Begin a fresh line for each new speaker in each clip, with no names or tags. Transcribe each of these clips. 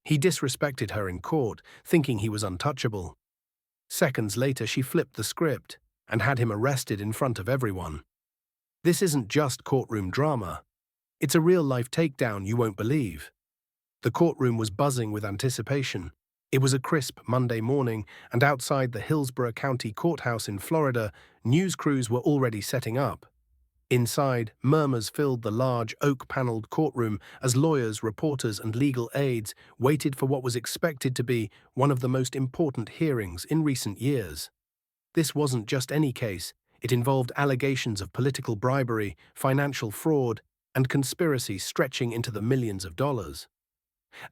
He disrespected her in court, thinking he was untouchable. Seconds later, she flipped the script and had him arrested in front of everyone. This isn't just courtroom drama. It's a real-life takedown you won't believe. The courtroom was buzzing with anticipation. It was a crisp Monday morning, and outside the Hillsborough County Courthouse in Florida, news crews were already setting up. Inside, murmurs filled the large oak-paneled courtroom as lawyers, reporters, and legal aides waited for what was expected to be one of the most important hearings in recent years. This wasn't just any case. It involved allegations of political bribery, financial fraud, and conspiracy stretching into the millions of dollars.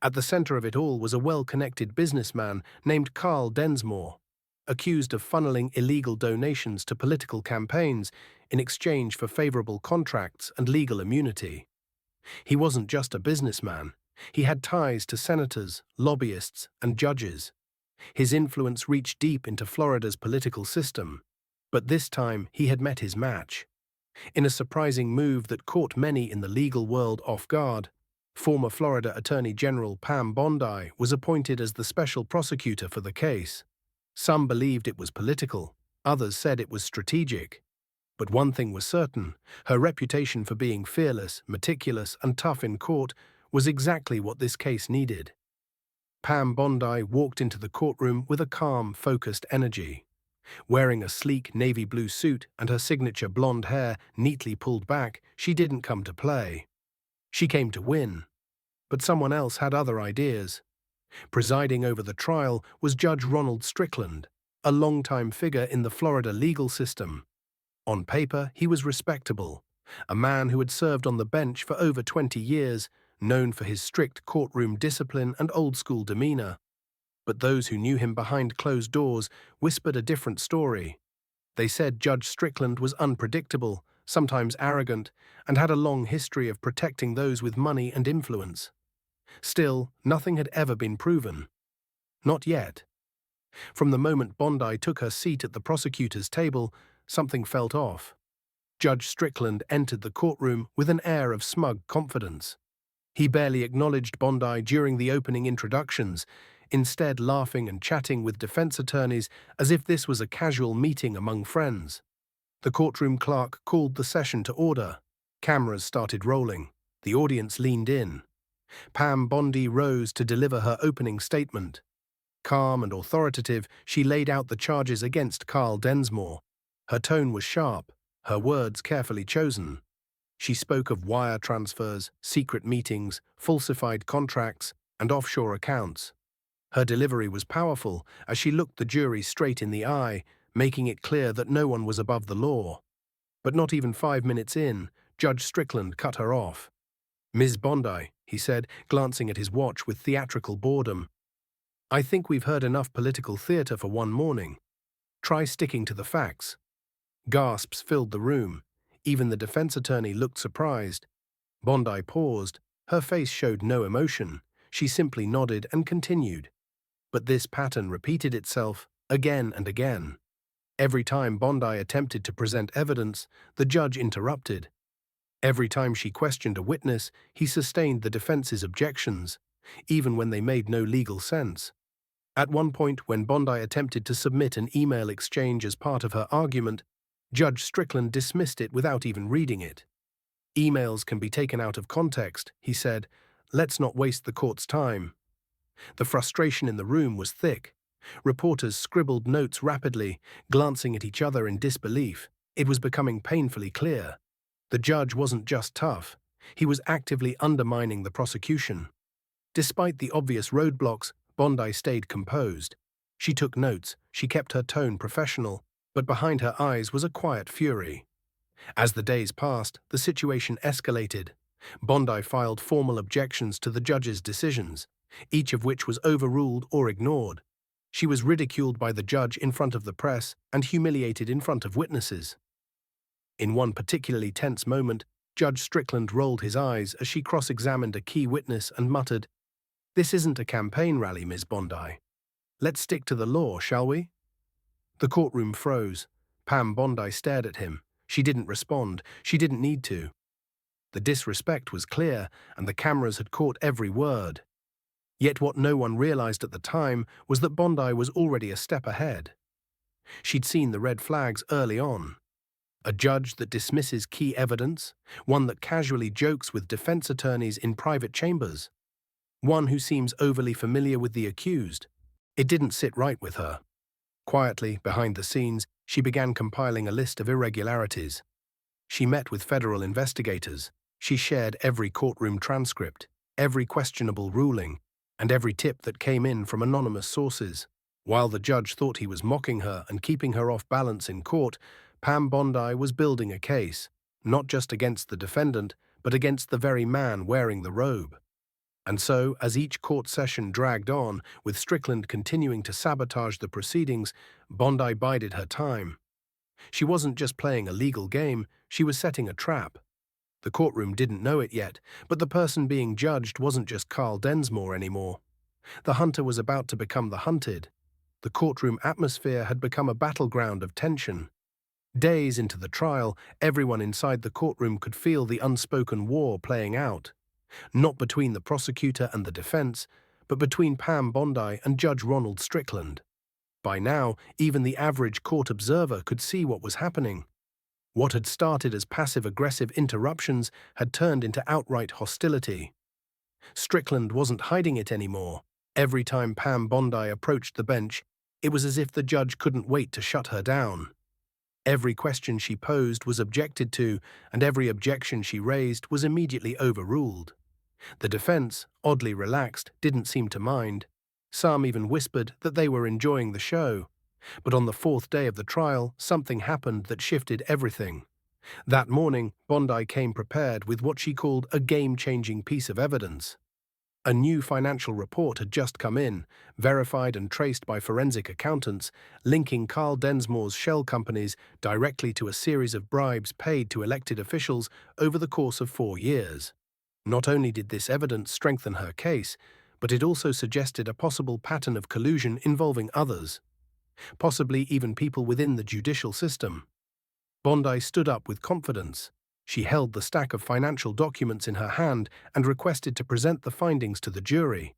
At the center of it all was a well-connected businessman named Carl Densmore, accused of funneling illegal donations to political campaigns in exchange for favorable contracts and legal immunity. He wasn't just a businessman. He had ties to senators, lobbyists, and judges. His influence reached deep into Florida's political system. But this time, he had met his match. In a surprising move that caught many in the legal world off guard, former Florida Attorney General Pam Bondi was appointed as the special prosecutor for the case. Some believed it was political, others said it was strategic. But one thing was certain: her reputation for being fearless, meticulous, and tough in court was exactly what this case needed. Pam Bondi walked into the courtroom with a calm, focused energy. Wearing a sleek navy blue suit and her signature blonde hair neatly pulled back, she didn't come to play. She came to win. But someone else had other ideas. Presiding over the trial was Judge Ronald Strickland, a longtime figure in the Florida legal system. On paper, he was respectable, a man who had served on the bench for over 20 years, known for his strict courtroom discipline and old-school demeanor. But those who knew him behind closed doors whispered a different story. They said Judge Strickland was unpredictable, sometimes arrogant, and had a long history of protecting those with money and influence. Still, nothing had ever been proven. Not yet. From the moment Bondi took her seat at the prosecutor's table, something felt off. Judge Strickland entered the courtroom with an air of smug confidence. He barely acknowledged Bondi during the opening introductions, instead laughing and chatting with defense attorneys as if this was a casual meeting among friends. The courtroom clerk called the session to order. Cameras started rolling. The audience leaned in. Pam Bondi rose to deliver her opening statement. Calm and authoritative, she laid out the charges against Carl Densmore. Her tone was sharp, her words carefully chosen. She spoke of wire transfers, secret meetings, falsified contracts, and offshore accounts. Her delivery was powerful as she looked the jury straight in the eye, making it clear that no one was above the law. But not even 5 minutes in, Judge Strickland cut her off. "Ms. Bondi," he said, glancing at his watch with theatrical boredom, "I think we've heard enough political theater for one morning. Try sticking to the facts." Gasps filled the room. Even the defense attorney looked surprised. Bondi paused. Her face showed no emotion. She simply nodded and continued. But this pattern repeated itself again and again. Every time Bondi attempted to present evidence, the judge interrupted. Every time she questioned a witness, he sustained the defense's objections, even when they made no legal sense. At one point, when Bondi attempted to submit an email exchange as part of her argument, Judge Strickland dismissed it without even reading it. "Emails can be taken out of context," he said. "Let's not waste the court's time." The frustration in the room was thick. Reporters scribbled notes rapidly, glancing at each other in disbelief. It was becoming painfully clear. The judge wasn't just tough. He was actively undermining the prosecution. Despite the obvious roadblocks, Bondi stayed composed. She took notes, she kept her tone professional, but behind her eyes was a quiet fury. As the days passed, the situation escalated. Bondi filed formal objections to the judge's decisions, each of which was overruled or ignored. She was ridiculed by the judge in front of the press and humiliated in front of witnesses. In one particularly tense moment, Judge Strickland rolled his eyes as she cross-examined a key witness and muttered, "This isn't a campaign rally, Ms. Bondi. Let's stick to the law, shall we?" The courtroom froze. Pam Bondi stared at him. She didn't respond. She didn't need to. The disrespect was clear, and the cameras had caught every word. Yet what no one realized at the time was that Bondi was already a step ahead. She'd seen the red flags early on. A judge that dismisses key evidence, one that casually jokes with defense attorneys in private chambers, one who seems overly familiar with the accused. It didn't sit right with her. Quietly, behind the scenes, she began compiling a list of irregularities. She met with federal investigators. She shared every courtroom transcript, every questionable ruling, and every tip that came in from anonymous sources. While the judge thought he was mocking her and keeping her off balance in court, Pam Bondi was building a case, not just against the defendant, but against the very man wearing the robe. And so, as each court session dragged on, with Strickland continuing to sabotage the proceedings, Bondi bided her time. She wasn't just playing a legal game, she was setting a trap. The courtroom didn't know it yet, but the person being judged wasn't just Carl Densmore anymore. The hunter was about to become the hunted. The courtroom atmosphere had become a battleground of tension. Days into the trial, everyone inside the courtroom could feel the unspoken war playing out. Not between the prosecutor and the defense, but between Pam Bondi and Judge Ronald Strickland. By now, even the average court observer could see what was happening. What had started as passive-aggressive interruptions had turned into outright hostility. Strickland wasn't hiding it anymore. Every time Pam Bondi approached the bench, it was as if the judge couldn't wait to shut her down. Every question she posed was objected to, and every objection she raised was immediately overruled. The defense, oddly relaxed, didn't seem to mind. Some even whispered that they were enjoying the show. But on the fourth day of the trial, something happened that shifted everything. That morning, Bondi came prepared with what she called a game-changing piece of evidence. A new financial report had just come in, verified and traced by forensic accountants, linking Carl Densmore's shell companies directly to a series of bribes paid to elected officials over the course of 4 years. Not only did this evidence strengthen her case, but it also suggested a possible pattern of collusion involving others, possibly even people within the judicial system. Bondi stood up with confidence. She held the stack of financial documents in her hand and requested to present the findings to the jury.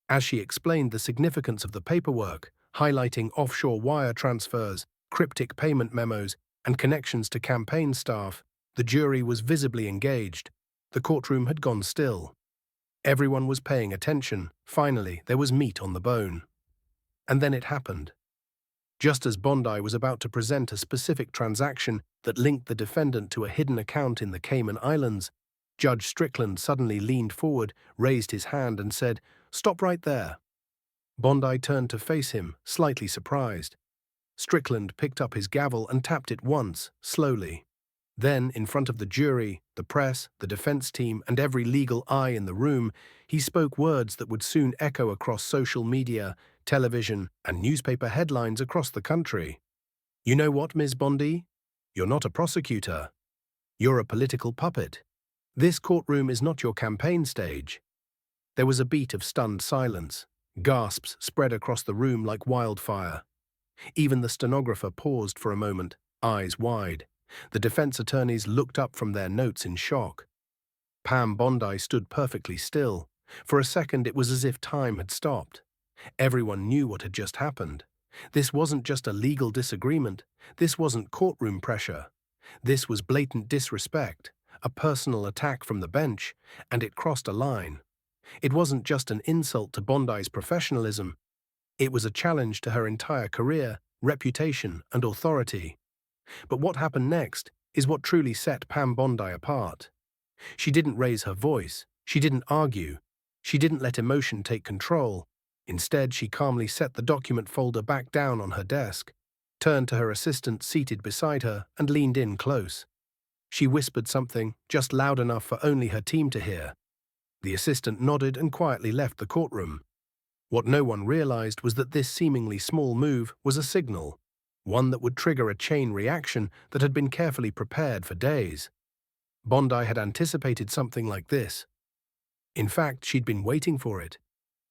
As she explained the significance of the paperwork, highlighting offshore wire transfers, cryptic payment memos, and connections to campaign staff, the jury was visibly engaged. The courtroom had gone still. Everyone was paying attention. Finally, there was meat on the bone. And then it happened. Just as Bondi was about to present a specific transaction that linked the defendant to a hidden account in the Cayman Islands, Judge Strickland suddenly leaned forward, raised his hand, and said, "Stop right there." Bondi turned to face him, slightly surprised. Strickland picked up his gavel and tapped it once, slowly. Then, in front of the jury, the press, the defense team, and every legal eye in the room, he spoke words that would soon echo across social media, television, and newspaper headlines across the country. "You know what, Ms. Bondi? You're not a prosecutor. You're a political puppet. This courtroom is not your campaign stage." There was a beat of stunned silence. Gasps spread across the room like wildfire. Even the stenographer paused for a moment, eyes wide. The defense attorneys looked up from their notes in shock. Pam Bondi stood perfectly still. For a second, it was as if time had stopped. Everyone knew what had just happened. This wasn't just a legal disagreement. This wasn't courtroom pressure. This was blatant disrespect, a personal attack from the bench, and it crossed a line. It wasn't just an insult to Bondi's professionalism. It was a challenge to her entire career, reputation, and authority. But what happened next is what truly set Pam Bondi apart. She didn't raise her voice. She didn't argue. She didn't let emotion take control. Instead, she calmly set the document folder back down on her desk, turned to her assistant seated beside her, and leaned in close. She whispered something, just loud enough for only her team to hear. The assistant nodded and quietly left the courtroom. What no one realized was that this seemingly small move was a signal, one that would trigger a chain reaction that had been carefully prepared for days. Bondi had anticipated something like this. In fact, she'd been waiting for it.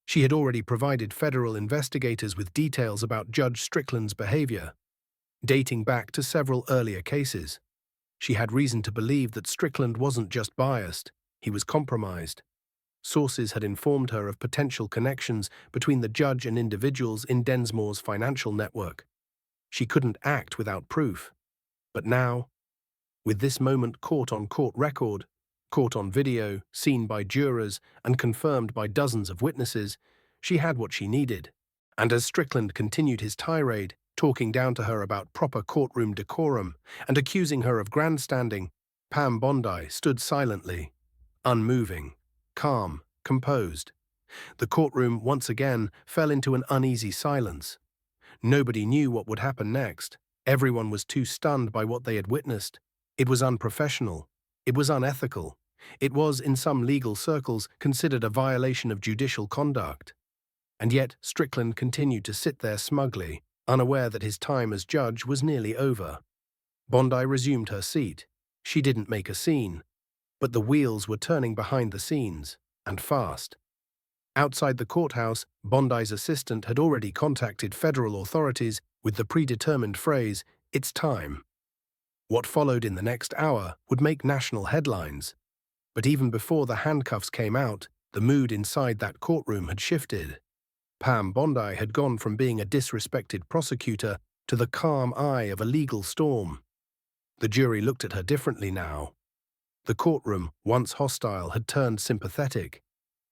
She had already provided federal investigators with details about Judge Strickland's behavior, dating back to several earlier cases. She had reason to believe that Strickland wasn't just biased, he was compromised. Sources had informed her of potential connections between the judge and individuals in Densmore's financial network. She couldn't act without proof. But now, with this moment caught on court record, caught on video, seen by jurors, and confirmed by dozens of witnesses, she had what she needed. And as Strickland continued his tirade, talking down to her about proper courtroom decorum and accusing her of grandstanding, Pam Bondi stood silently, unmoving, calm, composed. The courtroom once again fell into an uneasy silence. Nobody knew what would happen next. Everyone was too stunned by what they had witnessed. It was unprofessional. It was unethical. It was, in some legal circles, considered a violation of judicial conduct. And yet Strickland continued to sit there smugly, unaware that his time as judge was nearly over. Bondi resumed her seat. She didn't make a scene, but the wheels were turning behind the scenes, and fast. Outside the courthouse, Bondi's assistant had already contacted federal authorities with the predetermined phrase, "It's time." What followed in the next hour would make national headlines. But even before the handcuffs came out, the mood inside that courtroom had shifted. Pam Bondi had gone from being a disrespected prosecutor to the calm eye of a legal storm. The jury looked at her differently now. The courtroom, once hostile, had turned sympathetic.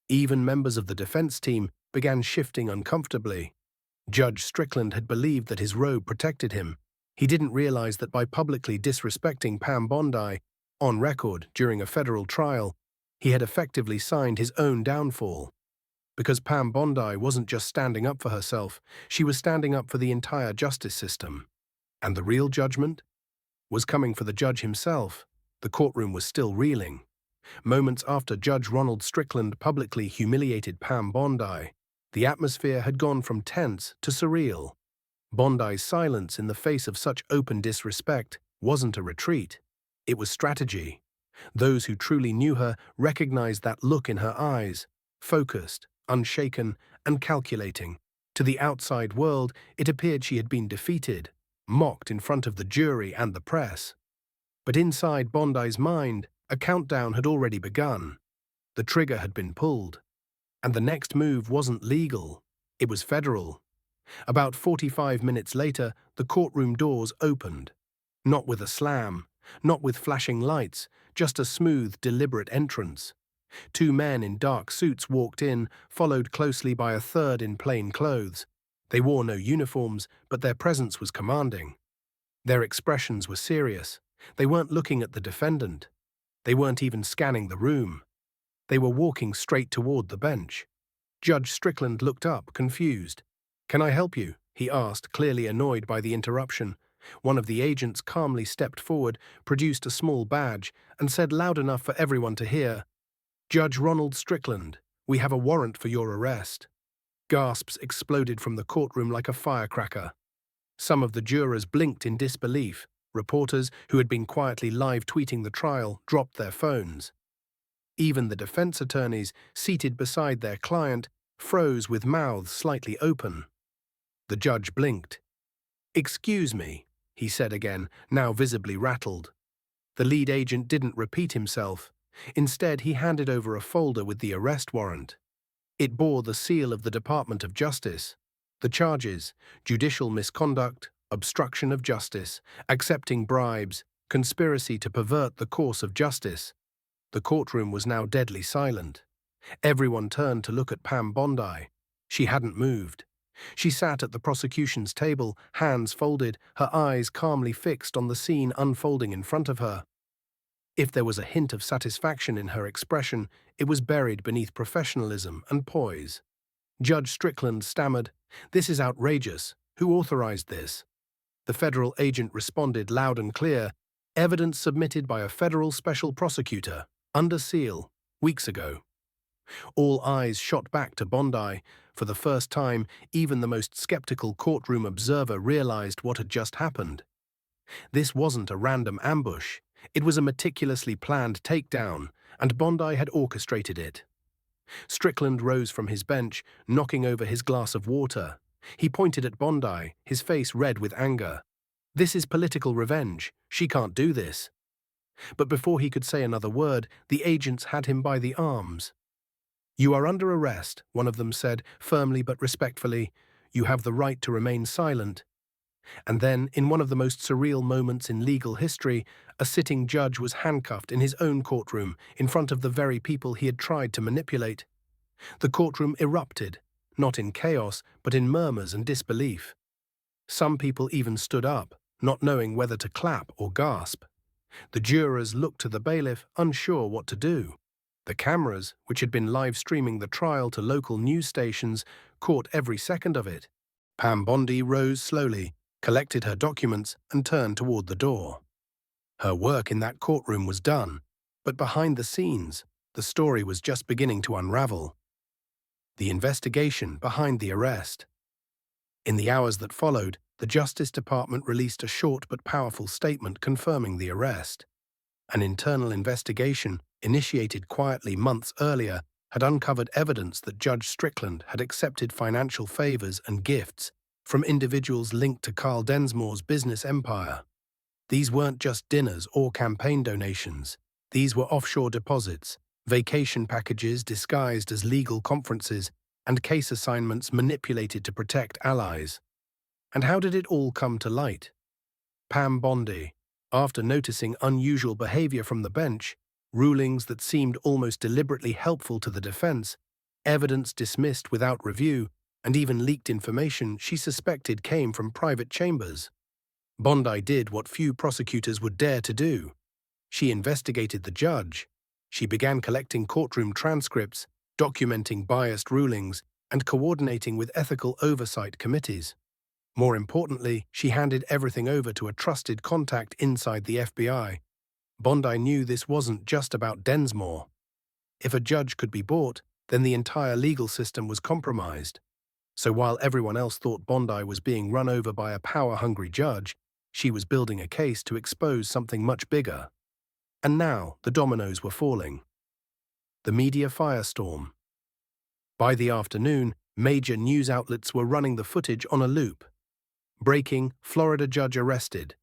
Even members of the defense team began shifting uncomfortably. Judge Strickland had believed that his robe protected him. He didn't realize that by publicly disrespecting Pam Bondi, on record during a federal trial, he had effectively signed his own downfall. Because Pam Bondi wasn't just standing up for herself, she was standing up for the entire justice system. And the real judgment was coming for the judge himself. The courtroom was still reeling. Moments after Judge Ronald Strickland publicly humiliated Pam Bondi, the atmosphere had gone from tense to surreal. Bondi's silence in the face of such open disrespect wasn't a retreat. It was strategy. Those who truly knew her recognized that look in her eyes, focused, unshaken, and calculating. To the outside world, it appeared she had been defeated, mocked in front of the jury and the press. But inside Bondi's mind, a countdown had already begun. The trigger had been pulled. And the next move wasn't legal. It was federal. About 45 minutes later, the courtroom doors opened. Not with a slam, not with flashing lights, just a smooth, deliberate entrance. Two men in dark suits walked in, followed closely by a third in plain clothes. They wore no uniforms, but their presence was commanding. Their expressions were serious. They weren't looking at the defendant. They weren't even scanning the room. They were walking straight toward the bench. Judge Strickland looked up, confused. "Can I help you?" he asked, clearly annoyed by the interruption. One of the agents calmly stepped forward, produced a small badge, and said loud enough for everyone to hear, "Judge Ronald Strickland, we have a warrant for your arrest." Gasps exploded from the courtroom like a firecracker. Some of the jurors blinked in disbelief. Reporters, who had been quietly live-tweeting the trial, dropped their phones. Even the defense attorneys, seated beside their client, froze with mouths slightly open. The judge blinked. "Excuse me," he said again, now visibly rattled. The lead agent didn't repeat himself. Instead, he handed over a folder with the arrest warrant. It bore the seal of the Department of Justice. The charges: judicial misconduct, obstruction of justice, accepting bribes, conspiracy to pervert the course of justice. The courtroom was now deadly silent. Everyone turned to look at Pam Bondi. She hadn't moved. She sat at the prosecution's table, hands folded, her eyes calmly fixed on the scene unfolding in front of her. If there was a hint of satisfaction in her expression, it was buried beneath professionalism and poise. Judge Strickland stammered, "This is outrageous. Who authorized this?" The federal agent responded loud and clear, "Evidence submitted by a federal special prosecutor, under seal, weeks ago." All eyes shot back to Bondi. For the first time, even the most skeptical courtroom observer realized what had just happened. This wasn't a random ambush. It was a meticulously planned takedown, and Bondi had orchestrated it. Strickland rose from his bench, knocking over his glass of water. He pointed at Bondi, his face red with anger. "This is political revenge. She can't do this." But before he could say another word, the agents had him by the arms. "You are under arrest," one of them said, firmly but respectfully. "You have the right to remain silent." And then, in one of the most surreal moments in legal history, a sitting judge was handcuffed in his own courtroom in front of the very people he had tried to manipulate. The courtroom erupted, not in chaos, but in murmurs and disbelief. Some people even stood up, not knowing whether to clap or gasp. The jurors looked to the bailiff, unsure what to do. The cameras, which had been live streaming the trial to local news stations, caught every second of it. Pam Bondi rose slowly, collected her documents, and turned toward the door. Her work in that courtroom was done, but behind the scenes, the story was just beginning to unravel. The investigation behind the arrest. In the hours that followed, the Justice Department released a short but powerful statement confirming the arrest. An internal investigation, initiated quietly months earlier, had uncovered evidence that Judge Strickland had accepted financial favors and gifts from individuals linked to Carl Densmore's business empire. These weren't just dinners or campaign donations. These were offshore deposits, vacation packages disguised as legal conferences, and case assignments manipulated to protect allies. And how did it all come to light? Pam Bondi, after noticing unusual behavior from the bench, rulings that seemed almost deliberately helpful to the defense, evidence dismissed without review, and even leaked information she suspected came from private chambers. Bondi did what few prosecutors would dare to do. She investigated the judge. She began collecting courtroom transcripts, documenting biased rulings, and coordinating with ethical oversight committees. More importantly, she handed everything over to a trusted contact inside the FBI. Bondi knew this wasn't just about Densmore. If a judge could be bought, then the entire legal system was compromised. So while everyone else thought Bondi was being run over by a power-hungry judge, she was building a case to expose something much bigger. And now the dominoes were falling. The media firestorm. By the afternoon, major news outlets were running the footage on a loop. Breaking, Florida judge arrested.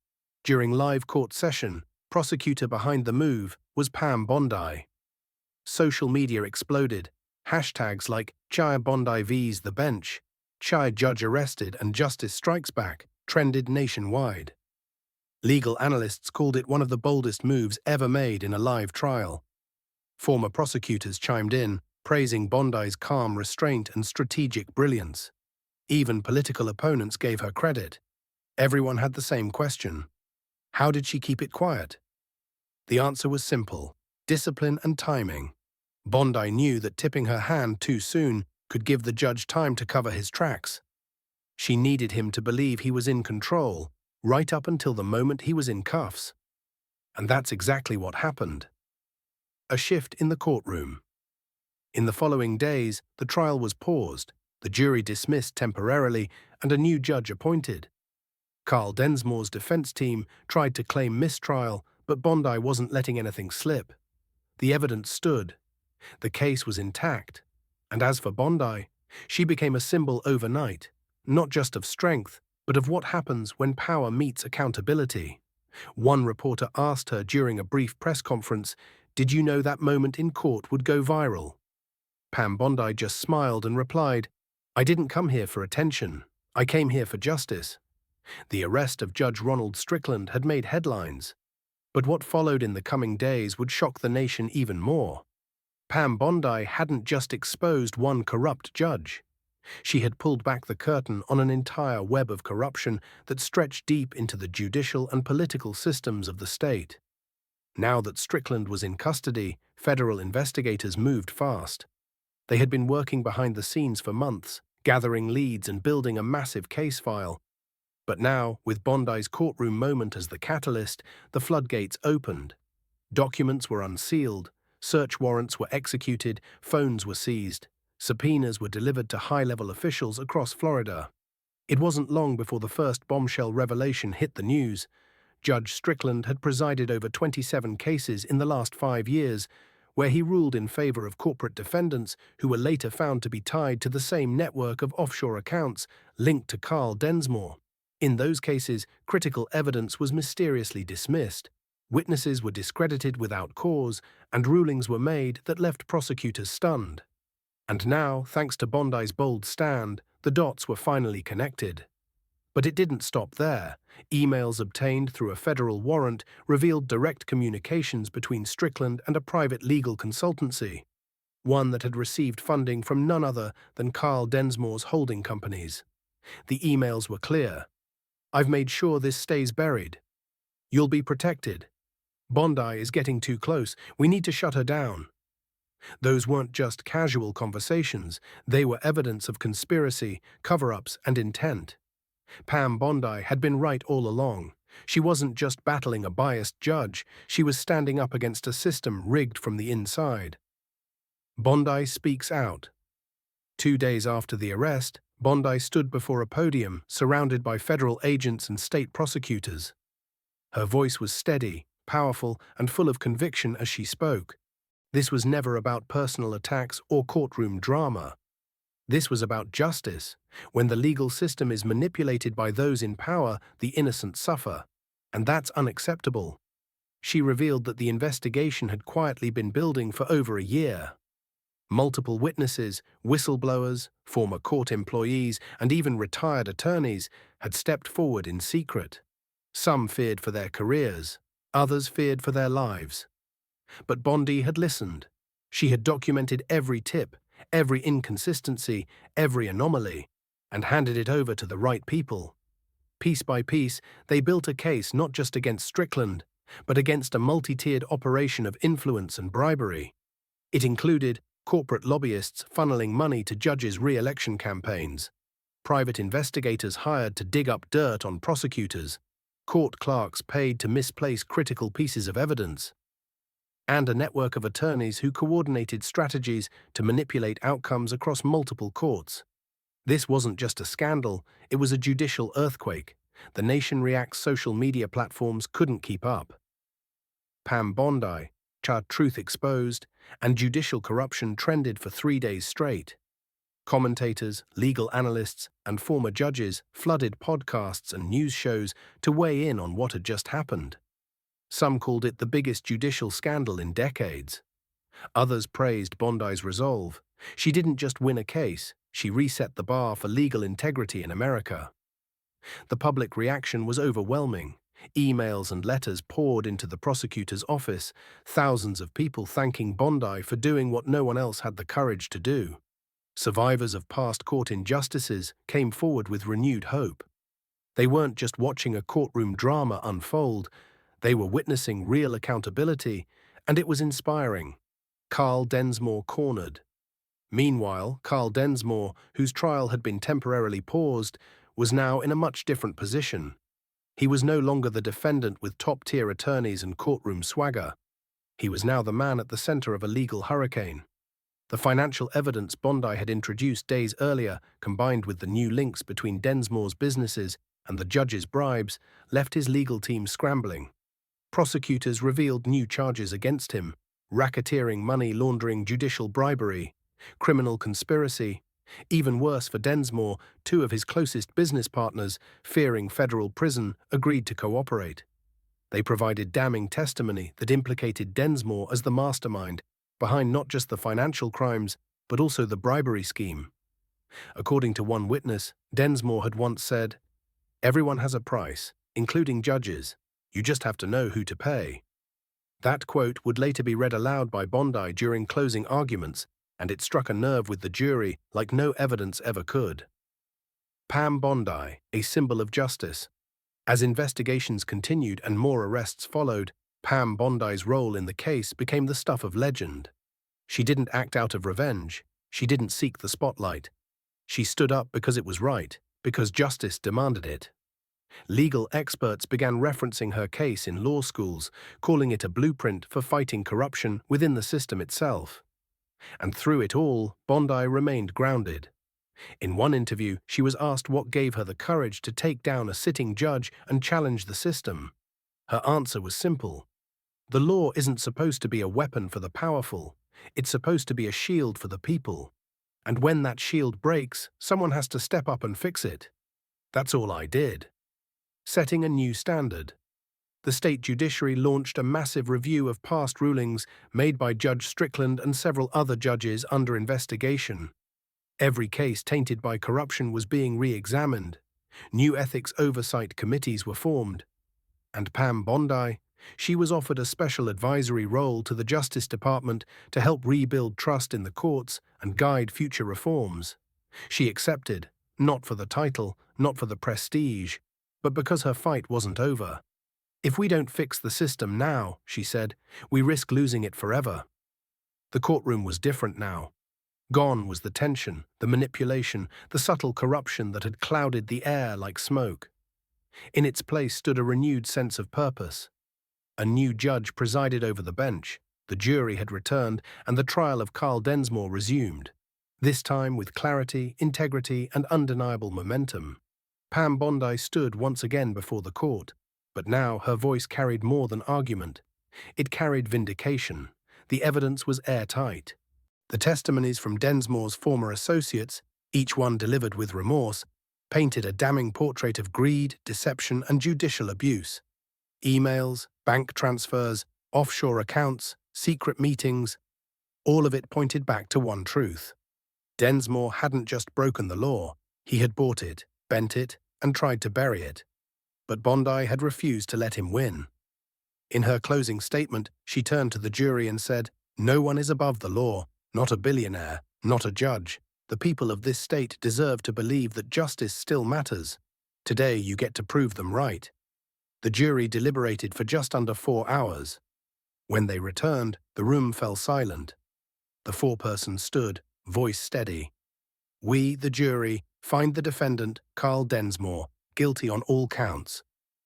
During live court session, prosecutor behind the move was Pam Bondi. Social media exploded. Hashtags like Chai Bondi vs the bench, Chai judge arrested and justice strikes back trended nationwide. Legal analysts called it one of the boldest moves ever made in a live trial. Former prosecutors chimed in, praising Bondi's calm restraint and strategic brilliance. Even political opponents gave her credit. Everyone had the same question. How did she keep it quiet? The answer was simple: discipline and timing. Bondi knew that tipping her hand too soon could give the judge time to cover his tracks. She needed him to believe he was in control, right up until the moment he was in cuffs. And that's exactly what happened. A shift in the courtroom. In the following days, the trial was paused, the jury dismissed temporarily, and a new judge appointed. Carl Densmore's defense team tried to claim mistrial, but Bondi wasn't letting anything slip. The evidence stood. The case was intact. And as for Bondi, she became a symbol overnight, not just of strength, but of what happens when power meets accountability. One reporter asked her during a brief press conference, "Did you know that moment in court would go viral?" Pam Bondi just smiled and replied, "I didn't come here for attention. I came here for justice." The arrest of Judge Ronald Strickland had made headlines. But what followed in the coming days would shock the nation even more. Pam Bondi hadn't just exposed one corrupt judge. She had pulled back the curtain on an entire web of corruption that stretched deep into the judicial and political systems of the state. Now that Strickland was in custody, federal investigators moved fast. They had been working behind the scenes for months, gathering leads and building a massive case file. But now, with Bondi's courtroom moment as the catalyst, the floodgates opened. Documents were unsealed, search warrants were executed, phones were seized, subpoenas were delivered to high-level officials across Florida. It wasn't long before the first bombshell revelation hit the news. Judge Strickland had presided over 27 cases in the last 5 years, where he ruled in favor of corporate defendants who were later found to be tied to the same network of offshore accounts linked to Carl Densmore. In those cases, critical evidence was mysteriously dismissed, witnesses were discredited without cause, and rulings were made that left prosecutors stunned. And now, thanks to Bondi's bold stand, the dots were finally connected. But it didn't stop there. Emails obtained through a federal warrant revealed direct communications between Strickland and a private legal consultancy, one that had received funding from none other than Carl Densmore's holding companies. The emails were clear. "I've made sure this stays buried. You'll be protected. Bondi is getting too close. We need to shut her down." Those weren't just casual conversations. They were evidence of conspiracy, cover-ups, and intent. Pam Bondi had been right all along. She wasn't just battling a biased judge, she was standing up against a system rigged from the inside. Bondi speaks out. 2 days after the arrest, Bondi stood before a podium surrounded by federal agents and state prosecutors. Her voice was steady, powerful, and full of conviction as she spoke. This was never about personal attacks or courtroom drama. This was about justice. When the legal system is manipulated by those in power, the innocent suffer. And that's unacceptable. She revealed that the investigation had quietly been building for over a year. Multiple witnesses, whistleblowers, former court employees, and even retired attorneys had stepped forward in secret. Some feared for their careers, others feared for their lives. But Bondi had listened. She had documented every tip, every inconsistency, every anomaly, and handed it over to the right people. Piece by piece, they built a case not just against Strickland, but against a multi-tiered operation of influence and bribery. It included corporate lobbyists funneling money to judges' re-election campaigns, private investigators hired to dig up dirt on prosecutors, court clerks paid to misplace critical pieces of evidence, and a network of attorneys who coordinated strategies to manipulate outcomes across multiple courts. This wasn't just a scandal, it was a judicial earthquake. The nation reacts social media platforms couldn't keep up. Pam Bondi, charged Truth Exposed, and judicial corruption trended for 3 days straight. Commentators, legal analysts, and former judges flooded podcasts and news shows to weigh in on what had just happened. Some called it the biggest judicial scandal in decades. Others praised Bondi's resolve. She didn't just win a case, she reset the bar for legal integrity in America. The public reaction was overwhelming. Emails and letters poured into the prosecutor's office, thousands of people thanking Bondi for doing what no one else had the courage to do. Survivors of past court injustices came forward with renewed hope. They weren't just watching a courtroom drama unfold, they were witnessing real accountability, and it was inspiring. Carl Densmore cornered. Meanwhile, Carl Densmore, whose trial had been temporarily paused, was now in a much different position. He was no longer the defendant with top-tier attorneys and courtroom swagger. He was now the man at the center of a legal hurricane. The financial evidence Bondi had introduced days earlier, combined with the new links between Densmore's businesses and the judge's bribes, left his legal team scrambling. Prosecutors revealed new charges against him: racketeering, money laundering, judicial bribery, criminal conspiracy. Even worse for Densmore, 2 of his closest business partners, fearing federal prison, agreed to cooperate. They provided damning testimony that implicated Densmore as the mastermind behind not just the financial crimes, but also the bribery scheme. According to one witness, Densmore had once said, "Everyone has a price, including judges. You just have to know who to pay." That quote would later be read aloud by Bondi during closing arguments, and it struck a nerve with the jury like no evidence ever could. Pam Bondi, a symbol of justice. As investigations continued and more arrests followed, Pam Bondi's role in the case became the stuff of legend. She didn't act out of revenge. She didn't seek the spotlight. She stood up because it was right, because justice demanded it. Legal experts began referencing her case in law schools, calling it a blueprint for fighting corruption within the system itself. And through it all, Bondi remained grounded. In one interview, she was asked what gave her the courage to take down a sitting judge and challenge the system. Her answer was simple. The law isn't supposed to be a weapon for the powerful. It's supposed to be a shield for the people. And when that shield breaks, someone has to step up and fix it. That's all I did. Setting a new standard. The state judiciary launched a massive review of past rulings made by Judge Strickland and several other judges under investigation. Every case tainted by corruption was being re-examined. New ethics oversight committees were formed. And Pam Bondi, she was offered a special advisory role to the Justice Department to help rebuild trust in the courts and guide future reforms. She accepted, not for the title, not for the prestige, but because her fight wasn't over. "If we don't fix the system now," she said, "we risk losing it forever." The courtroom was different now. Gone was the tension, the manipulation, the subtle corruption that had clouded the air like smoke. In its place stood a renewed sense of purpose. A new judge presided over the bench, the jury had returned, and the trial of Carl Densmore resumed, this time with clarity, integrity, and undeniable momentum. Pam Bondi stood once again before the court, but now her voice carried more than argument. It carried vindication. The evidence was airtight. The testimonies from Densmore's former associates, each one delivered with remorse, painted a damning portrait of greed, deception, and judicial abuse. Emails, bank transfers, offshore accounts, secret meetings, all of it pointed back to one truth. Densmore hadn't just broken the law, he had bought it, bent it, and tried to bury it. But Bondi had refused to let him win. In her closing statement, she turned to the jury and said, "No one is above the law, not a billionaire, not a judge. The people of this state deserve to believe that justice still matters. Today you get to prove them right." The jury deliberated for just under 4 hours. When they returned, the room fell silent. The foreperson stood, voice steady. "We, the jury, find the defendant, Carl Densmore, guilty on all counts."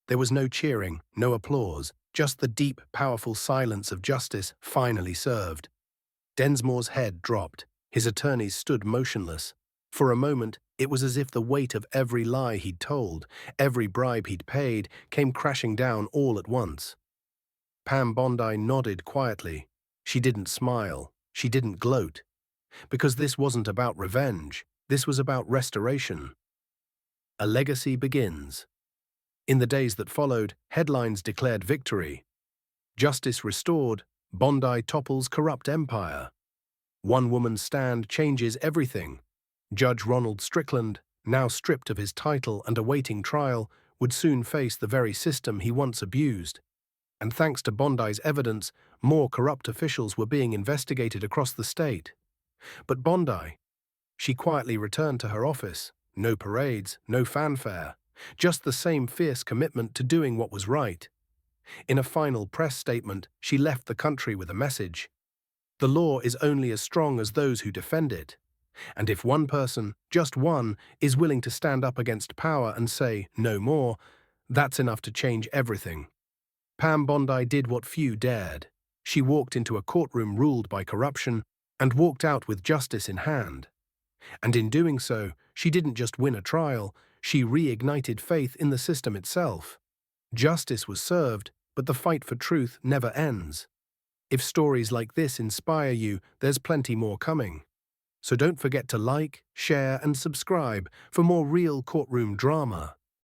There was no cheering, no applause, just the deep, powerful silence of justice finally served. Densmore's head dropped. His attorneys stood motionless. For a moment, it was as if the weight of every lie he'd told, every bribe he'd paid, came crashing down all at once. Pam Bondi nodded quietly. She didn't smile. She didn't gloat. Because this wasn't about revenge. This was about restoration. A legacy begins. In the days that followed, headlines declared victory. Justice restored, Bondi topples corrupt empire. One woman's stand changes everything. Judge Ronald Strickland, now stripped of his title and awaiting trial, would soon face the very system he once abused. And thanks to Bondi's evidence, more corrupt officials were being investigated across the state. But Bondi, she quietly returned to her office. No parades, no fanfare, just the same fierce commitment to doing what was right. In a final press statement, she left the country with a message. The law is only as strong as those who defend it. And if one person, just one, is willing to stand up against power and say, "No more," that's enough to change everything. Pam Bondi did what few dared. She walked into a courtroom ruled by corruption and walked out with justice in hand. And in doing so, she didn't just win a trial, she reignited faith in the system itself. Justice was served, but the fight for truth never ends. If stories like this inspire you, there's plenty more coming. So don't forget to like, share, and subscribe for more real courtroom drama.